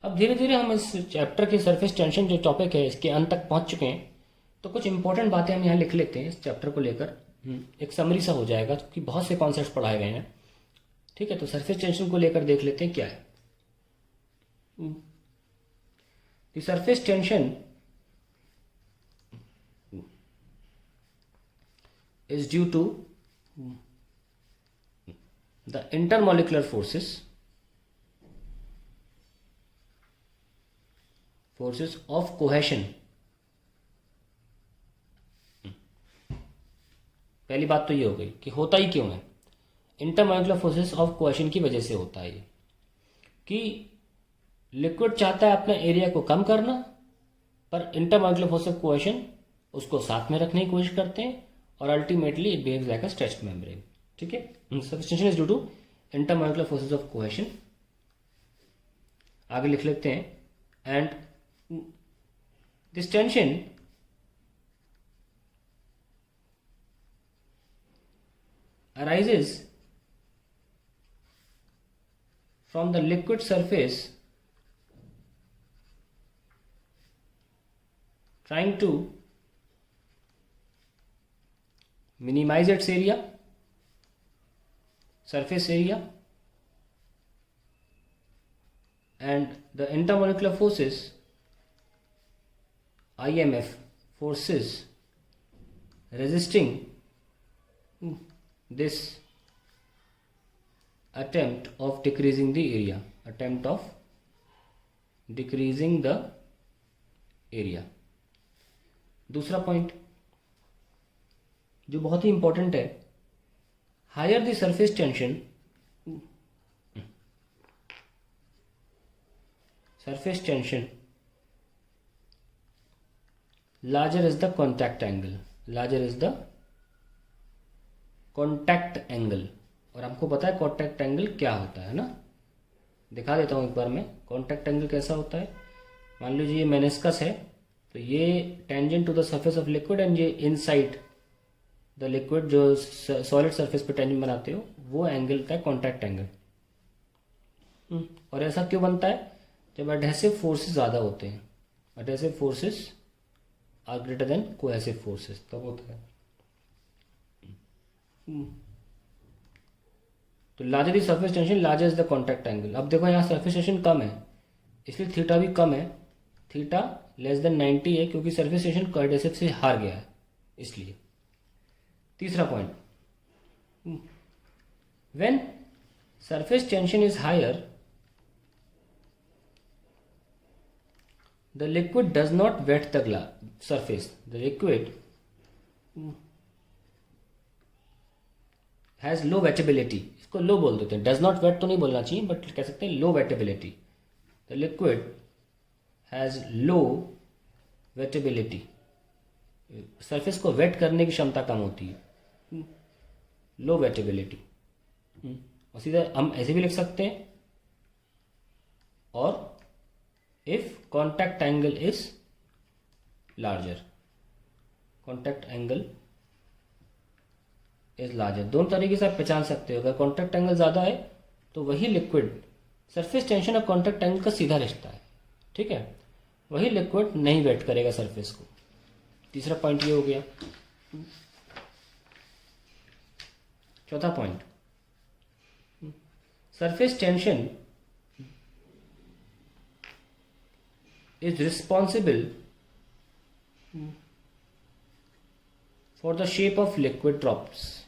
अब धीरे धीरे हम इस चैप्टर की सरफेस टेंशन जो टॉपिक है इसके अंत तक पहुंच चुके हैं। तो कुछ इंपॉर्टेंट बातें हम यहाँ लिख लेते हैं इस चैप्टर को लेकर। एक समरी सा हो जाएगा क्योंकि बहुत से कॉन्सेप्ट्स पढ़ाए गए हैं। ठीक है, तो सरफेस टेंशन को लेकर देख लेते हैं क्या है। The surface tension is due to the intermolecular forces of cohesion। पहली बात तो ये हो गई कि होता ही क्यों है। इंटरमोलिकुलर फोर्सेस ऑफ कोहेशन की वजह से होता है ये कि लिक्विड चाहता है अपने एरिया को कम करना, पर इंटरमोलिकुलर फोर्स ऑफ कोहेशन उसको साथ में रखने की कोशिश करते हैं और ultimately it behaves like a stretched membrane. ठीक है, surface tension is due to intermolecular forces of cohesion. आगे लिख लेते हैं and this tension arises from the liquid surface trying to minimize its area, surface area, and the intermolecular forces IMF forces resisting this attempt of decreasing the area, दूसरा point जो बहुत ही important है, higher the surface tension larger is the contact angle. और हमको पता है contact angle क्या होता है ना, दिखा देता हूँ एक बार मैं। कॉन्टैक्ट एंगल कैसा होता है, मान लीजिए ये मेनिस्कस है, तो ये tangent to the surface of liquid and ये इनसाइड द लिक्विड जो सॉलिड सरफेस पे टेंजेंट बनाते हो, वो एंगल का कॉन्टैक्ट एंगल। और ऐसा क्यों बनता है, जब एडहेसिव फोर्सेस ज़्यादा होते हैं, adhesive forces are greater than cohesive forces, तब होता है। तो larger the surface tension larger is the contact angle. अब देखो यहाँ सरफेस टेंशन कम है इसलिए थीटा भी कम है, थीटा लेस देन 90 है क्योंकि सरफेस टेंशन कोएडहेसिव से हार गया है इसलिए। तीसरा point, when surface tension is higher the liquid does not wet the surface, the liquid has low wettability. इसको लो बोल देते हैं, डज नॉट वेट तो नहीं बोलना चाहिए बट कह सकते हैं low wettability. The liquid has low wettability, surface को वेट करने की क्षमता कम होती है, लो वेटेबिलिटी। और सीधा हम ऐसे भी लिख सकते हैं, और if contact angle is larger, contact angle is larger. दोनों तरीके से आप पहचान सकते हो। अगर कॉन्टैक्ट एंगल ज़्यादा है तो वही लिक्विड, सरफेस टेंशन और कॉन्टैक्ट एंगल का सीधा रिश्ता है, ठीक है, वही लिक्विड नहीं वेट करेगा सरफेस को। तीसरा पॉइंट ये हो गया। चौथा point, surface tension is responsible for the shape of liquid drops,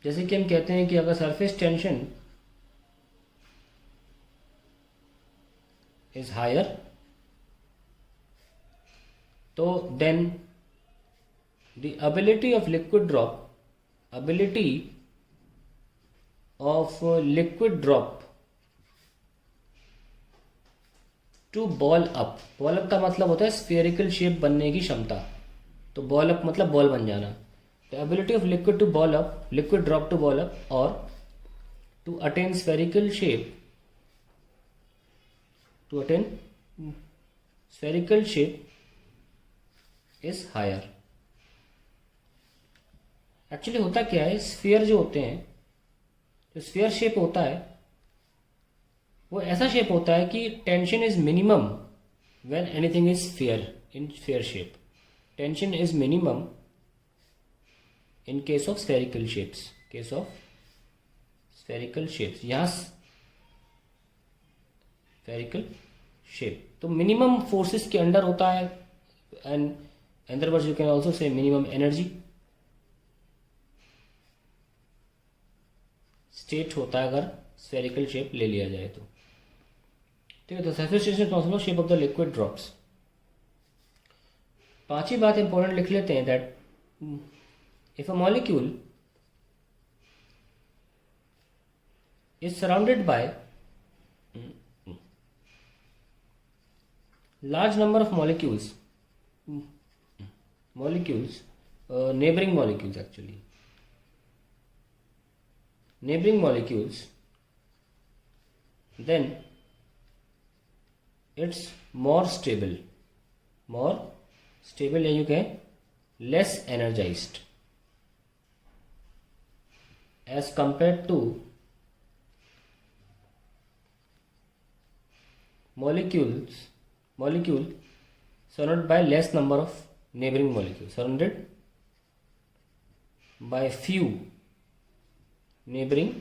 जैसे कि हम कहते हैं कि अगर सरफेस टेंशन इज हायर तो then the ability of liquid drop to ball up. Ball up का मतलब होता है स्फेरिकल शेप बनने की क्षमता। तो बॉल अप मतलब बॉल बन जाना। The ability of liquid to ball up, liquid drop to ball up और to attain spherical shape, is higher. Actually होता क्या है, स्फीयर जो होते हैं, जो स्फीयर शेप होता है वो ऐसा शेप होता है कि tension is minimum when anything is sphere, in sphere shape tension is minimum in case of spherical shapes, case of spherical shapes, यहाँ स्फेरिकल शेप तो मिनिमम फोर्सेस के अंडर होता है, and other words you can also say minimum energy state होता है अगर spherical shape ले लिया जाए तो। ठीक है, तो surface tension possible shape of the liquid drops. पांचवी बात इंपॉर्टेंट लिख लेते हैं, that if a molecule is surrounded by large number of molecules, neighboring molecules, actually neighboring molecules, then it's more stable, या you can less energized as compared to molecule surrounded by less number of neighboring molecules, surrounded by few neighboring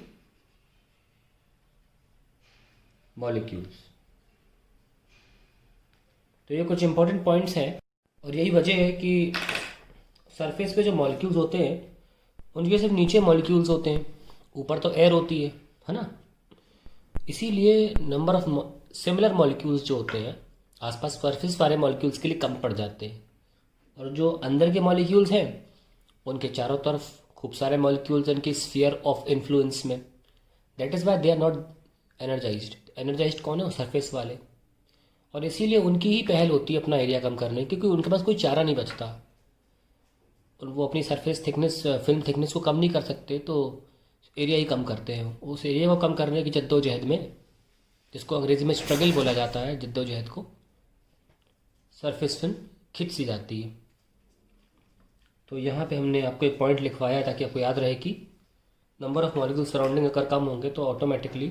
molecules। तो ये कुछ important points हैं, और यही वजह है कि सरफेस पे जो मॉलिक्यूल्स होते हैं उनके सिर्फ नीचे मॉलिक्यूल्स होते हैं, ऊपर तो एयर होती है ना। इसीलिए नंबर ऑफ सिमिलर मॉलिक्यूल्स जो होते हैं आसपास सरफेस वाले मॉलिक्यूल्स के लिए कम पड़ जाते हैं, और जो अंदर के मॉलिक्यूल्स हैं उनके चारों तरफ खूब सारे मॉलिक्यूल्स उनके स्फीयर ऑफ इन्फ्लुएंस में। That is why they are not energized कौन है, सरफेस वाले, और इसीलिए उनकी ही पहल होती है अपना एरिया कम करने की, क्योंकि उनके पास कोई चारा नहीं बचता, और वो अपनी सरफेस थिकनेस, फिल्म थिकनेस को कम नहीं कर सकते, तो एरिया ही कम करते हैं। उस एरिया को कम करने की जद्दोजहद में, जिसको अंग्रेजी में स्ट्रगल बोला जाता है, जद्दोजहद को, सरफेस फिल्म खिंच सी जाती है। तो यहाँ पे हमने आपको एक पॉइंट लिखवाया ताकि आपको याद रहे कि नंबर ऑफ मॉलिक्यूल सराउंडिंग अगर कम होंगे तो ऑटोमेटिकली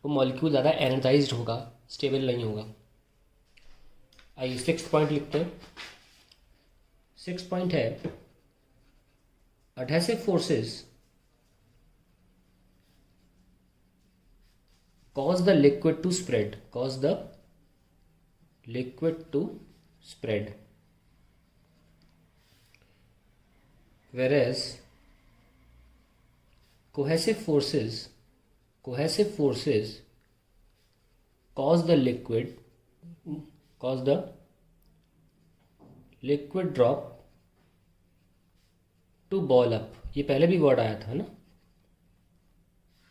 वो मॉलिक्यूल ज़्यादा एनर्जाइज्ड होगा, स्टेबल नहीं होगा। आइए 6th पॉइंट लिखते हैं। 6th पॉइंट है adhesive forces cause the liquid to spread, whereas cohesive forces cause the liquid drop to ball up। ये पहले भी वर्ड आया था ना,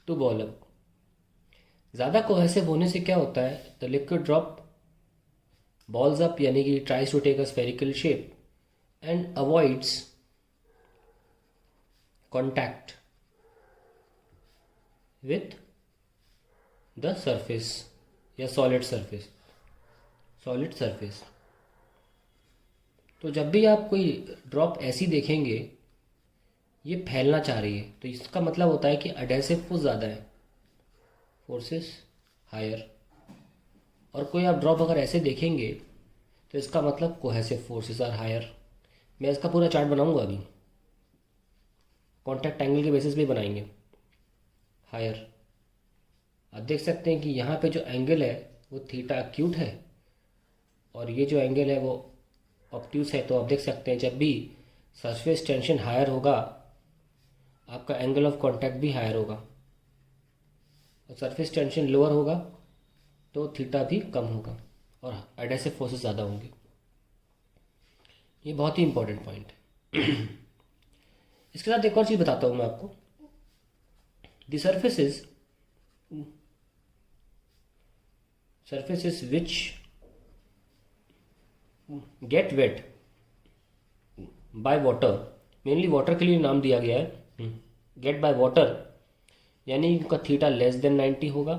टू बॉल अप। ज़्यादा कोहेसिव होने से क्या होता है, the liquid drop balls up, यानी कि tries to take a spherical shape and avoids contact with the surface या सॉलिड सरफेस। तो जब भी आप कोई ड्रॉप ऐसी देखेंगे, ये फैलना चाह रही है, तो इसका मतलब होता है कि एडहेसिव फोर्स ज़्यादा है, फोर्सेस हायर। और कोई आप ड्रॉप अगर ऐसे देखेंगे तो इसका मतलब कोहेसिव फोर्सेस आर हायर। मैं इसका पूरा चार्ट बनाऊंगा अभी, कॉन्टैक्ट एंगल के बेसिस पे बनाएंगे। हायर, आप देख सकते हैं कि यहाँ पे जो एंगल है वो थीटा एक्यूट है, और ये जो एंगल है वो ऑब्ट्यूस है। तो आप देख सकते हैं जब भी सरफेस टेंशन हायर होगा, आपका एंगल ऑफ कांटेक्ट भी हायर होगा, और सरफेस टेंशन लोअर होगा तो थीटा भी कम होगा, और एडहेसिव फोर्सेस ज़्यादा होंगे। ये बहुत ही इंपॉर्टेंट पॉइंट है। इसके साथ एक और चीज़ बताता हूँ मैं आपको। The surfaces which get wet by water, mainly water के लिए नाम दिया गया है, गेट बाय वाटर, यानी उनका थीटा लेस देन 90 होगा,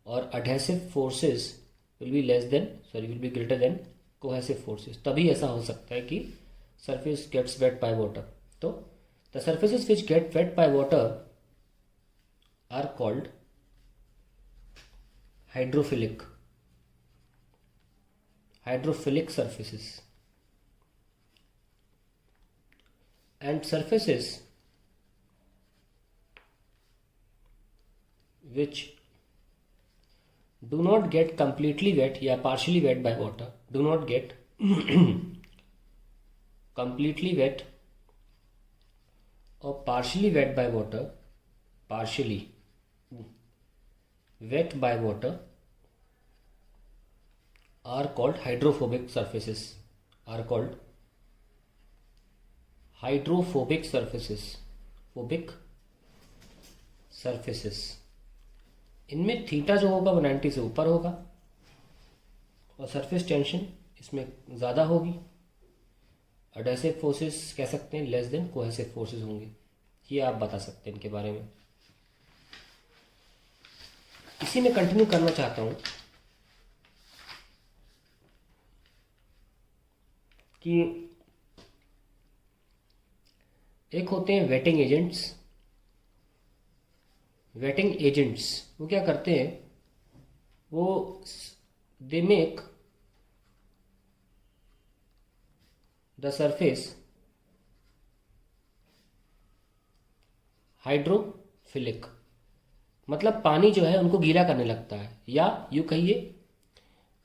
और adhesive forces will be greater than cohesive forces, तभी ऐसा हो सकता है कि surface gets wet by water. तो the surfaces which get wet by water are called hydrophilic surfaces, and surfaces which do not get completely wet या partially wet by water, do not get completely wet or partially wet by water, partially wet by water are called hydrophobic surfaces, are called hydrophobic surfaces, phobic surfaces। इनमें theta जो होगा वो 90 से ऊपर होगा और surface tension इसमें ज़्यादा होगी। एडहेसिव फोर्सेस कह सकते हैं लेस देन कोहेसिव फोर्सेस होंगे, ये आप बता सकते हैं इनके बारे में। इसी में कंटिन्यू करना चाहता हूँ कि एक होते हैं वेटिंग एजेंट्स। वेटिंग एजेंट्स वो क्या करते हैं, वो दे मेक द सरफेस हाइड्रोफिलिक, मतलब पानी जो है उनको गीला करने लगता है, या यूँ कहिए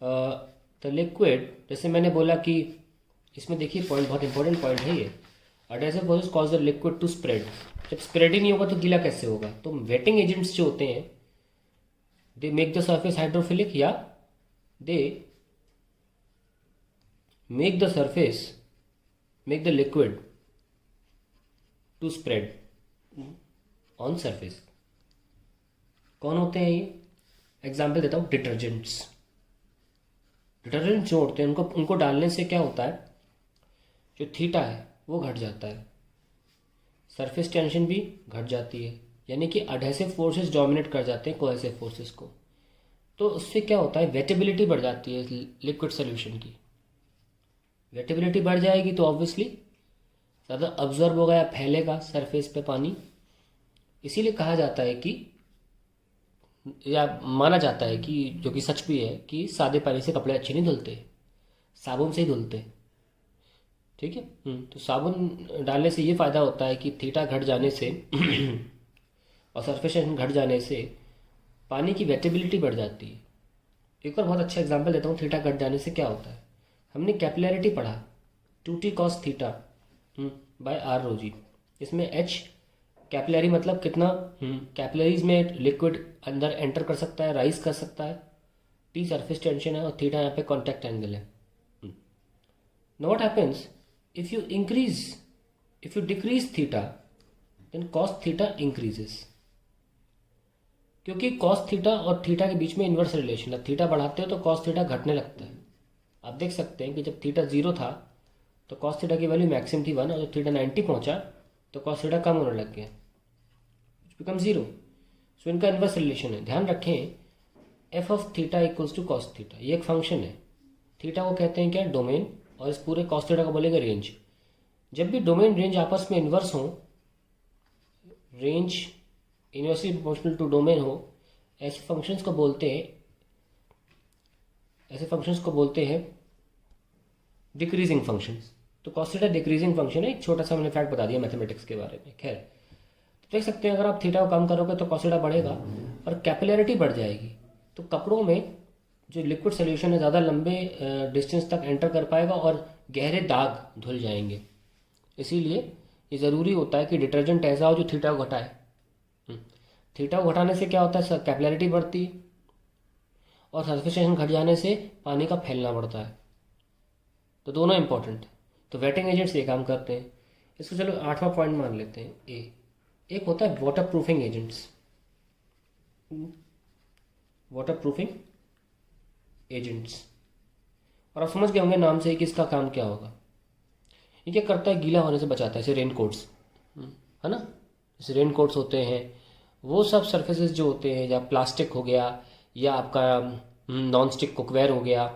द लिक्विड, जैसे मैंने बोला कि इसमें देखिए पॉइंट, बहुत इंपॉर्टेंट पॉइंट है ये, adhesive forces cause the liquid to spread. जब स्प्रेड ही नहीं होगा तो गीला कैसे होगा? तो वेटिंग एजेंट्स जो होते हैं they make the surface hydrophilic, या they make the surface, make the liquid to spread on surface. कौन होते हैं ये? एग्जाम्पल देता हूँ, डिटर्जेंट्स। डिटर्जेंट जो होते हैं उनको डालने से क्या होता है, जो थीटा है वो घट जाता है, सरफेस टेंशन भी घट जाती है, यानी कि एडहेसिव फोर्सेस डोमिनेट कर जाते हैं कोहेसिव फोर्सेस को। तो उससे क्या होता है, वेटेबिलिटी बढ़ जाती है लिक्विड सोल्यूशन की। वेटेबिलिटी बढ़ जाएगी तो ऑब्वियसली ज़्यादा अब्जॉर्ब होगा या फैलेगा सरफेस पे पानी। इसीलिए कहा जाता है कि, या माना जाता है कि, जो कि सच भी है, कि सादे पानी से कपड़े अच्छे नहीं धुलते, साबुन से ही धुलते। ठीक है। तो साबुन डालने से ये फ़ायदा होता है कि थीटा घट जाने से और सरफेस टेंशन घट जाने से पानी की वेटेबिलिटी बढ़ जाती है। एक और बहुत अच्छा एग्जांपल देता हूँ, थीटा घट जाने से क्या होता है। हमने कैपिलैरिटी पढ़ा, 2t cos theta by R rho G. इसमें h कैपिलरी मतलब कितना, कैपिलरीज में लिक्विड अंदर एंटर कर सकता है, राइज कर सकता है। t सरफेस टेंशन है और थीटा यहाँ पे कॉन्टैक्ट एंगल है। Now what happens if you decrease theta, then cos theta increases, क्योंकि cos थीटा और थीटा के बीच में इन्वर्स रिलेशन है। थीटा बढ़ाते हो तो cos थीटा घटने लगता है। आप देख सकते हैं कि जब थीटा 0 था तो cos थीटा की वैल्यू मैक्सिमम थी 1, और जब थीटा 90 पहुंचा तो cos थीटा कम होने लग गया, बिकम 0। सो इनका इन्वर्स रिलेशन है। ध्यान रखें, f of theta equals to cos theta, ये एक फंक्शन है। थीटा को कहते हैं क्या, डोमेन, और इस पूरे cos थीटा को बोलेंगे रेंज। जब भी डोमेन रेंज आपस में इन्वर्स हो, range inversely proportional to domain हो, ऐसे फंक्शंस को बोलते हैं डिक्रीजिंग फंक्शंस। तो cos थीटा डिक्रीजिंग फंक्शन है। एक छोटा सा मैंने फैक्ट बता दिया मैथमेटिक्स के बारे में। खैर, तो देख सकते हैं अगर आप थीटा को कम करोगे तो cos थीटा बढ़ेगा और कैपिलैरिटी बढ़ जाएगी। तो कपड़ों में जो लिक्विड सोल्यूशन है ज़्यादा लंबे डिस्टेंस तक एंटर कर पाएगा और गहरे दाग धुल जाएंगे। इसीलिए ये ज़रूरी होता है कि डिटर्जेंट ऐसा हो जो थीटा को घटाए। थीटा को घटाने से क्या होता है, कैपिलैरिटी बढ़ती है, और सरफेस टेंशन घट जाने से पानी का फैलना बढ़ता है। तो दोनों इंपॉर्टेंट है। तो वेटिंग एजेंट्स ये काम करते हैं। इसको चलो 8वां पॉइंट मान लेते हैं, ए। एक होता है water proofing agents. Water proofing agents, और आप समझ गए होंगे नाम से कि इसका काम क्या होगा। ये क्या करता है, गीला होने से बचाता है। जैसे रेन कोट्स है ना, जैसे रेन कोट्स होते हैं, वो सब सरफेसेस जो होते हैं, या प्लास्टिक हो गया, या आपका नॉन स्टिक कुकवेयर हो गया,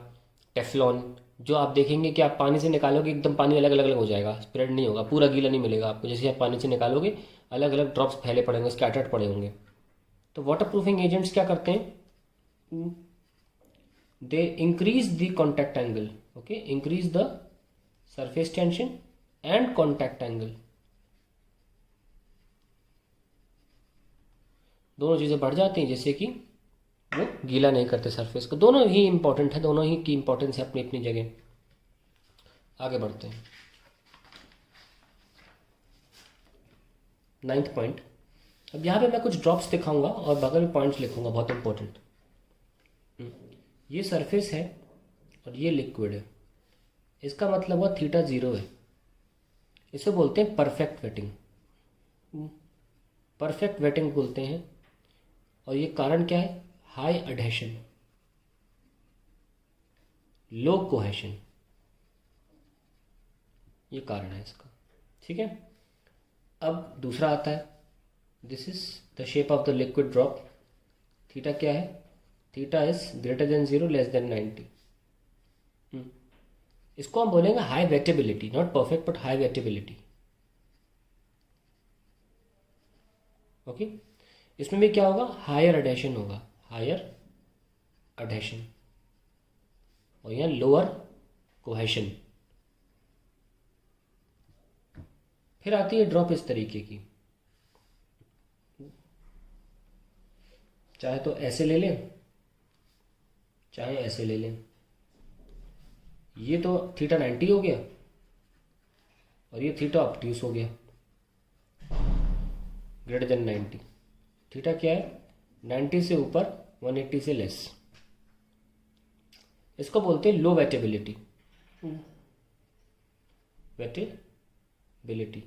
टेफलॉन, जो आप देखेंगे कि आप पानी से निकालोगे एकदम पानी अलग अलग अलग हो जाएगा, स्प्रेड नहीं होगा, पूरा गीला नहीं मिलेगा आपको। जैसे आप पानी से निकालोगे अलग अलग ड्रॉप्स फैले पड़े होंगे, स्कैटर्ड पड़े होंगे। तो वाटर प्रूफिंग एजेंट्स क्या करते हैं, they increase the contact angle, okay, increase the surface tension and contact angle, दोनों चीज़ें बढ़ जाती हैं जिससे कि वो गीला नहीं करते सरफेस को। दोनों ही इंपॉर्टेंट है, दोनों ही की इंपॉर्टेंस है अपनी अपनी जगह। आगे बढ़ते हैं। 9th point. अब यहाँ पे मैं कुछ ड्रॉप्स दिखाऊंगा और बगल में पॉइंट्स लिखूंगा, बहुत इंपॉर्टेंट। ये सरफेस है और ये लिक्विड है, इसका मतलब हुआ थीटा 0 है। इसे बोलते हैं परफेक्ट वेटिंग, परफेक्ट वेटिंग बोलते हैं। और ये कारण क्या है, हाई अडहेशन, लो कोहेशन, ये कारण है इसका, ठीक है। अब दूसरा आता है, this is the shape of the liquid drop. Theta क्या है, theta is greater than 0 less than 90। इसको हम बोलेंगे high wettability, not perfect but high wettability, okay. इसमें भी क्या होगा, हायर अडहेशन होगा, हायर अडहेशन, और यहाँ लोअर कोहेशन। फिर आती है ड्रॉप इस तरीके की, चाहे तो ऐसे ले लें, चाहे ऐसे ले लें। ये तो थीटा 90 हो गया और ये थीटा ऑब्ट्यूस हो गया, ग्रेटर देन 90। थीटा क्या है, 90 से ऊपर 180 से लेस। इसको बोलते हैं low wettability, wettability,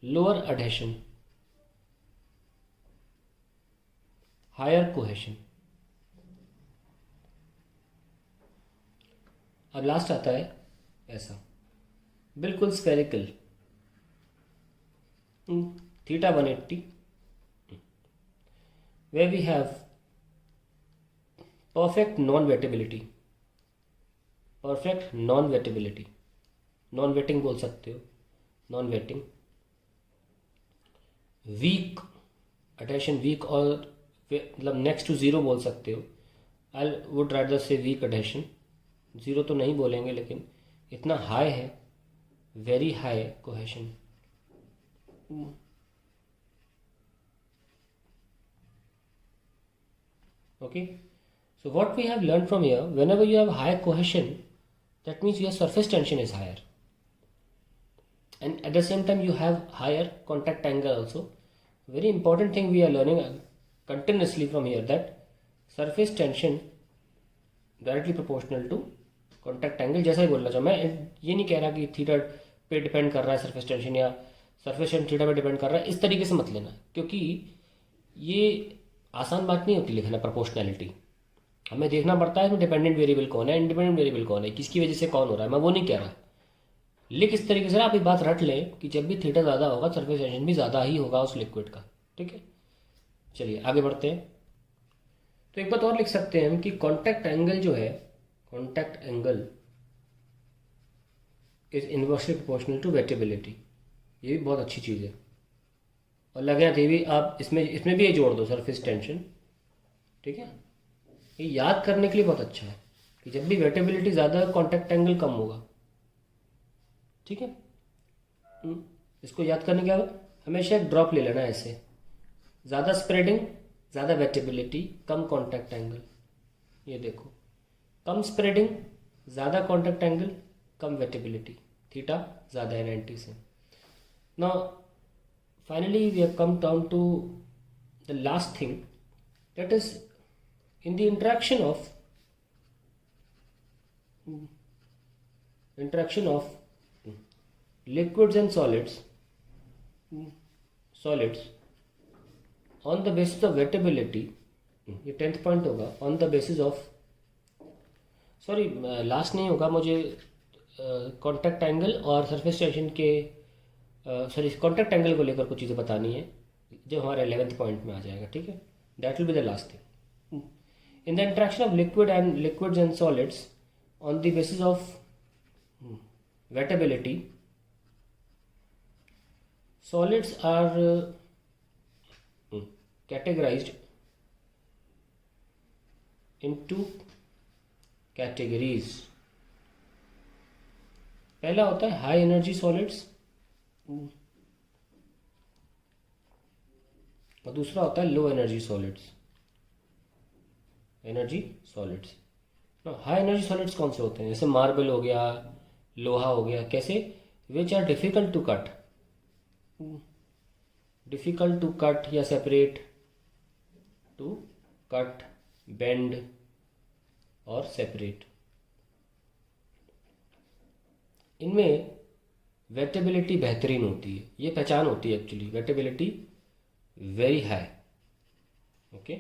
lower adhesion, higher cohesion. अब लास्ट आता है ऐसा, बिल्कुल spherical, theta 180, where we have perfect non-wettability, perfect non-wettability, non-wetting बोल सकते हो, non-wetting, weak adhesion, weak और मतलब नेक्स्ट टू ज़ीरो बोल सकते हो। आई वुड रादर से वीक adhesion, ज़ीरो तो नहीं बोलेंगे लेकिन इतना हाई है, very high cohesion. Okay, so what we have learned from here, whenever you have high cohesion, that means your surface tension is higher, and at the same time you have higher contact angle also. Very important thing we are learning continuously from here, that surface tension directly proportional to contact angle। जैसा ही बोलना चाहूँ मैं, ये नहीं कह रहा कि theta पे डिपेंड कर रहा है सरफेस टेंशन या सरफेस टेंशन थीटा पे डिपेंड कर रहा है, इस तरीके से मत लेना, क्योंकि ये आसान बात नहीं होती लिखना प्रोपोर्शनैलिटी। हमें देखना पड़ता है इसमें डिपेंडेंट वेरिएबल कौन है, इंडिपेंडेंट वेरिएबल कौन है, किसकी वजह से कौन हो रहा है। मैं वो नहीं कह रहा, लिख इस तरीके से आप ये बात रट लें कि जब भी थीटा ज़्यादा होगा सरफेस टेंशन भी ज़्यादा ही होगा उस लिक्विड का, ठीक है। चलिए आगे बढ़ते हैं। तो एक बात और लिख सकते हैं हम कि कॉन्टैक्ट एंगल जो है, contact angle is inversely proportional to wettability. ये भी बहुत अच्छी चीज़ है। और लगे थे भी आप इसमें भी ये जोड़ दो, सरफेस टेंशन, ठीक है। ये याद करने के लिए बहुत अच्छा है कि जब भी वेटेबिलिटी ज़्यादा है कॉन्टैक्ट एंगल कम होगा, ठीक है। इसको याद करने के बाद हमेशा एक ड्रॉप ले लेना ऐसे, ज़्यादा स्प्रेडिंग ज़्यादा वेटेबिलिटी, कम कॉन्टैक्ट एंगल। ये देखो, कम स्प्रेडिंग ज़्यादा कॉन्टैक्ट एंगल, कम वेटेबिलिटी, थीटा ज़्यादा है 90 से। Now finally we have come down to the last thing, that is in the interaction of liquids and solids on the basis of wettability, ये 10th point होगा, on the basis of, sorry last नहीं होगा, मुझे contact angle और surface tension के sorry contact angle को लेकर कुछ चीज़ें बतानी है जो हमारे 11th पॉइंट में आ जाएगा, ठीक है। That will be the last thing. In the interaction of liquids and solids on the basis of wettability, solids are categorized into categories. पहला होता है हाई एनर्जी सॉलिड्स और दूसरा होता है low energy solids. Energy solids, high energy solids कौन से होते हैं? जैसे मार्बल हो गया, लोहा हो गया. कैसे? Which are difficult to cut, difficult to cut या सेपरेट, टू कट, बेंड और सेपरेट. इनमें वेटेबिलिटी बेहतरीन होती है. ये पहचान होती है actually, wettability very high. Okay.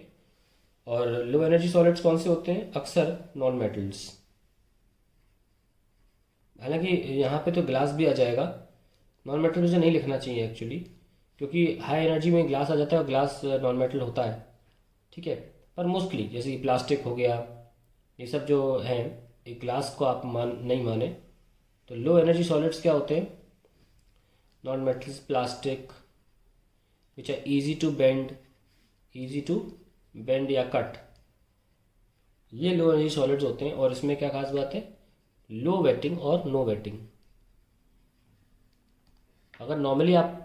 और लो एनर्जी सॉलिड्स कौन से होते हैं? अक्सर नॉन मेटल्स. हालांकि यहाँ पे तो ग्लास भी आ जाएगा. नॉन मेटल मुझे नहीं लिखना चाहिए एक्चुअली, क्योंकि हाई एनर्जी में ग्लास आ जाता है और ग्लास नॉन मेटल होता है. ठीक है. पर मोस्टली जैसे कि प्लास्टिक हो गया, ये सब जो हैं, एक ग्लास को आप नहीं माने तो लो एनर्जी सॉलिड्स क्या होते हैं? Non metals, plastic which are easy to bend या कट. ये लो एनर्जी सॉलिड्स होते हैं. और इसमें क्या खास बात है? लो वेटिंग और नो वेटिंग. अगर नॉर्मली आप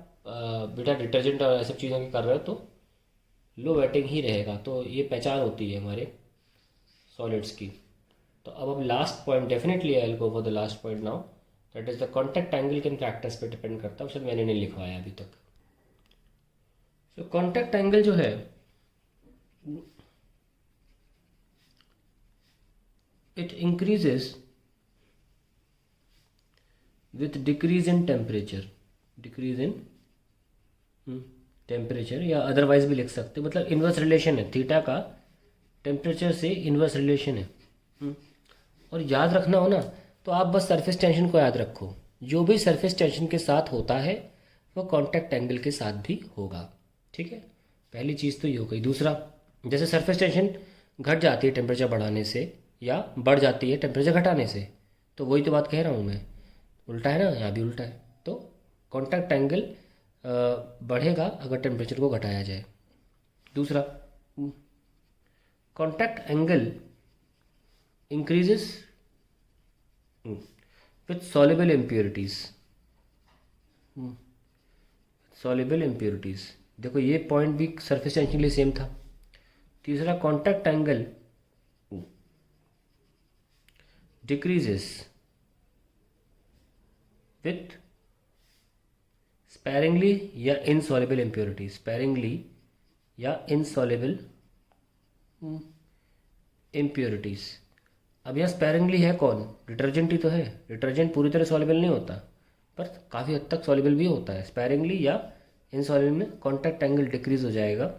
बेटा डिटर्जेंट और ऐसी चीज़ों की कर रहे हो तो लो वेटिंग ही रहेगा. तो ये पहचान होती है हमारे सॉलिड्स की. तो अब last point, definitely I will go for the last point now, that is the contact angle किन फैक्टर्स पे डिपेंड करता है. शायद मैंने नहीं लिखवाया अभी तक. सो कॉन्टैक्ट एंगल जो है, it increases with decrease in temperature. या अदरवाइज भी लिख सकते, मतलब इन्वर्स रिलेशन है. थीटा का टेम्परेचर से इन्वर्स रिलेशन है. और याद रखना हो ना तो आप बस सरफेस टेंशन को याद रखो. जो भी सरफेस टेंशन के साथ होता है वो कांटेक्ट एंगल के साथ भी होगा. ठीक है. पहली चीज़ तो ये हो गई. दूसरा, जैसे सरफेस टेंशन घट जाती है टेम्परेचर बढ़ाने से या बढ़ जाती है टेम्परेचर घटाने से, तो वही तो बात कह रहा हूँ मैं. उल्टा है ना, यहाँ भी उल्टा है. तो कांटेक्ट एंगल बढ़ेगा अगर टेम्परेचर को घटाया जाए. दूसरा, contact angle increases with soluble impurities. देखो ये पॉइंट भी सरफेस टेंशन के लिए सेम था. तीसरा, contact angle decreases with sparingly या इनसॉल्युबल इम्प्योरिटीज. स्पैरिंगली या इनसॉल्युबल इम्प्योरिटीज. अब यहाँ स्पैरिंगली है कौन? डिटर्जेंट ही तो है. डिटर्जेंट पूरी तरह सॉल्युबल नहीं होता पर काफ़ी हद तक सॉल्युबल भी होता है. स्पैरिंगली या इनसॉल्युबल में कांटेक्ट एंगल डिक्रीज हो जाएगा.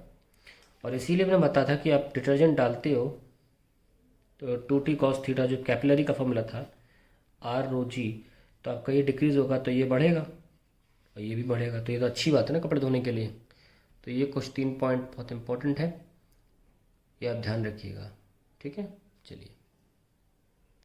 और इसीलिए मैंने बताया था कि आप डिटर्जेंट डालते हो तो 2t cos थीटा जो कैपिलरी का फॉर्मूला था, ROG, तो आपका ये डिक्रीज होगा तो ये बढ़ेगा और ये भी बढ़ेगा. तो ये तो अच्छी बात है ना कपड़े धोने के लिए. तो ये कुछ 3 पॉइंट बहुत इंपॉर्टेंट है, ये आप ध्यान रखिएगा. ठीक है. चलिए.